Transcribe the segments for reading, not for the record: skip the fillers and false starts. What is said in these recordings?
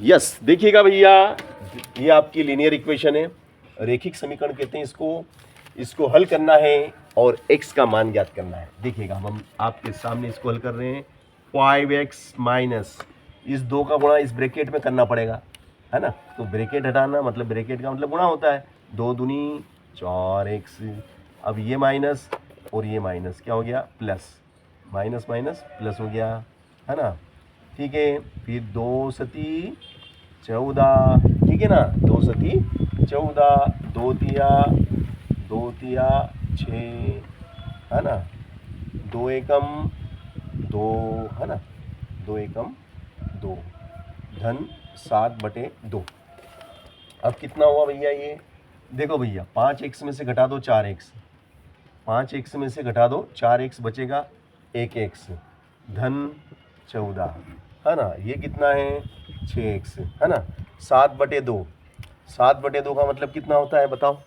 Yes, देखिएगा भैया, ये आपकी लीनियर इक्वेशन है, रेखिक समीकरण कहते हैं इसको हल करना है और x का मान ज्ञात करना है। देखिएगा हम आपके सामने इसको हल कर रहे हैं। 5x माइनस इस 2 का गुणा इस ब्रैकेट में करना पड़ेगा, है ना। तो ब्रैकेट हटाना मतलब ब्रैकेट का मतलब गुणा होता है, 2 दूनी 4x। अब ये माइनस और ये माइनस क्या हो गया, प्लस, माइनस माइनस प्लस हो गया, है ना। ठीक है, फिर 2 सती 14, ठीक है ना, 2 सती 14, 2 तिया 6, है ना, 2 एकम 2, है ना, 2 एकम 2, धन 7/2। अब कितना हुआ भैया, ये देखो भैया, 5x में से घटा दो 4x, 5x में से घटा दो 4x, बचेगा 1x, धन 14, है ना। ये कितना है 6x, है ना। 7/2, 7/2 का मतलब कितना होता है बताओ,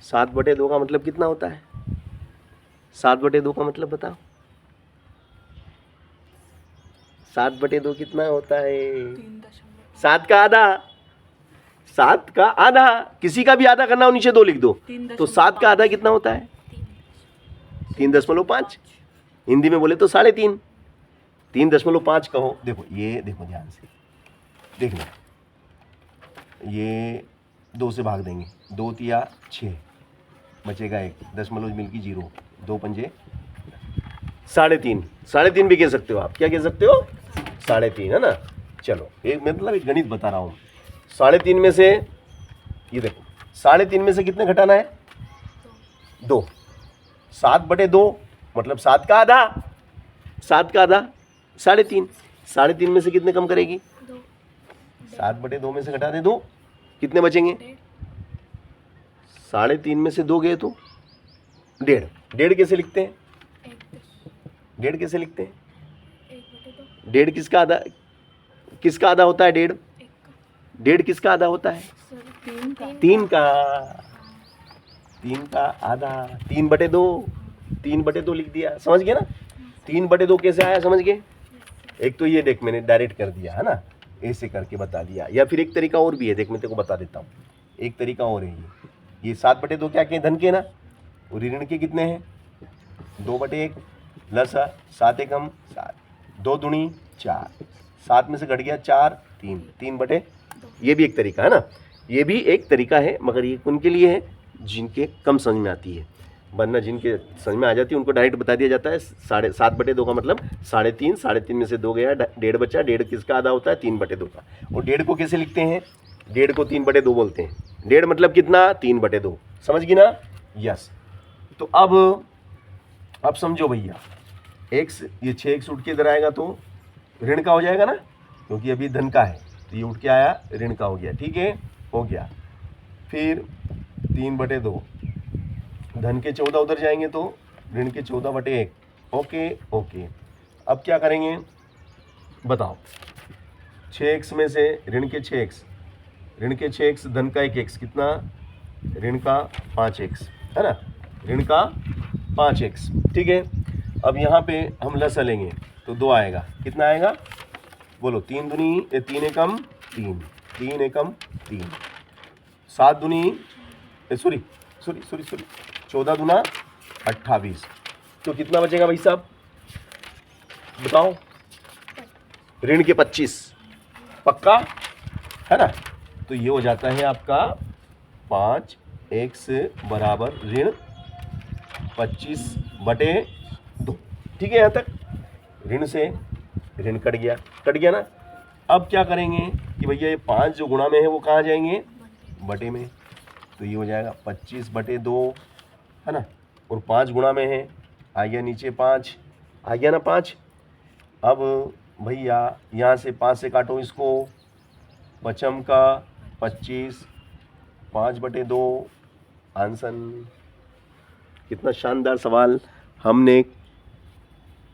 7/2 का मतलब कितना होता है, 7/2 का मतलब बताओ, 7/2 कितना होता है, 7 का आधा, 7 का आधा, किसी का भी आधा करना हो नीचे 2 लिख दो। तो 7 का आधा कितना होता है, 3.5, हिंदी में बोले तो 3.5, 3.5 कहो। देखो ये देखो ध्यान से देख लो, ये 2 से भाग देंगे, 2 तिया 6, बचेगा 1, दशमलव मिलकी 0, 2 पंजे 3.5, 3.5 भी कह सकते हो आप, क्या कह सकते हो, 3.5, है ना। चलो एक मतलब एक गणित बता रहा हूँ, 3.5 में से ये देखो, 3.5 में से कितने घटाना है, 2, 7/2 मतलब 7 का आधा, 7 का आधा 3.5, 3.5 में से कितने कम करेगी, 7/2 में से घटा दे 2, कितने बचेंगे, 3.5 में से 2 गए तो 1.5, 1.5 कैसे लिखते हैं, 1.5 कैसे लिखते हैं, 1.5 किसका आधा, किसका आधा होता है 1.5, 1.5 किसका आधा होता है, 3 का, 3 का आधा, 3/2, 3/2 लिख दिया, समझ गए ना। 3/2 कैसे आया समझ गए, एक तो ये देख मैंने डायरेक्ट कर दिया, है ना, ऐसे करके बता दिया, या फिर एक तरीका और भी है, देख मैं तेरे को बता देता हूँ, एक तरीका और है ये 7/2 क्या के धन के ना, और ऋण के कितने हैं, 2/1 प्लस 7 एकम 7, 2 दूनी 4, 7 में से घट गया 4, 3, 3/, ये भी एक तरीका है ना, ये भी एक तरीका है, मगर ये उनके लिए है जिनके कम समझ में आती है, वरना जिनके समझ में आ जाती है उनको डायरेक्ट बता दिया जाता है। 7/2 का मतलब 3.5, 3.5 में से 2 गया, 1.5 बचा, 1.5 किसका आधा होता है, 3/2 का। और 1.5 को कैसे लिखते हैं, 1.5 को 3/2 बोलते हैं, 1.5 मतलब कितना, 3/2, समझ गई ना, यस। तो अब समझो भैया, x, ये 6x उठ के इधर आएगा तो ऋण का हो जाएगा ना, क्योंकि अभी धन का है, तो ये उठ के आया ऋण का हो गया, ठीक है, हो गया। फिर 3/2, धन के 14 उधर जाएंगे तो ऋण के 14/1, ओके ओके। अब क्या करेंगे बताओ, 6x में से ऋण के 6x, ऋण के 6x, धन का 1x, कितना, ऋण का 5x, है ना, ऋण का 5x, ठीक है। अब यहाँ पे हम लसा लेंगे तो 2 आएगा, कितना आएगा बोलो, 3 दूनी 3 एकम 3, 3 एकम 3, 7 दूनी सॉरी 14 दूना 28, तो कितना बचेगा भाई साहब बताओ, ऋण के 25, पक्का है ना। तो ये हो जाता है आपका 5x बराबर ऋण 25/2, ठीक है। यहाँ तक ऋण से ऋण कट गया ना। अब क्या करेंगे कि भैया ये 5 जो गुणा में है वो कहाँ जाएंगे, बटे में, तो ये हो जाएगा 25/2, है ना, और 5 गुणा में है, आ गया नीचे 5, आ गया ना 5। अब भैया यहाँ से 5 से काटो इसको, पचम का 25, 5/2 आंसर। कितना शानदार सवाल हमने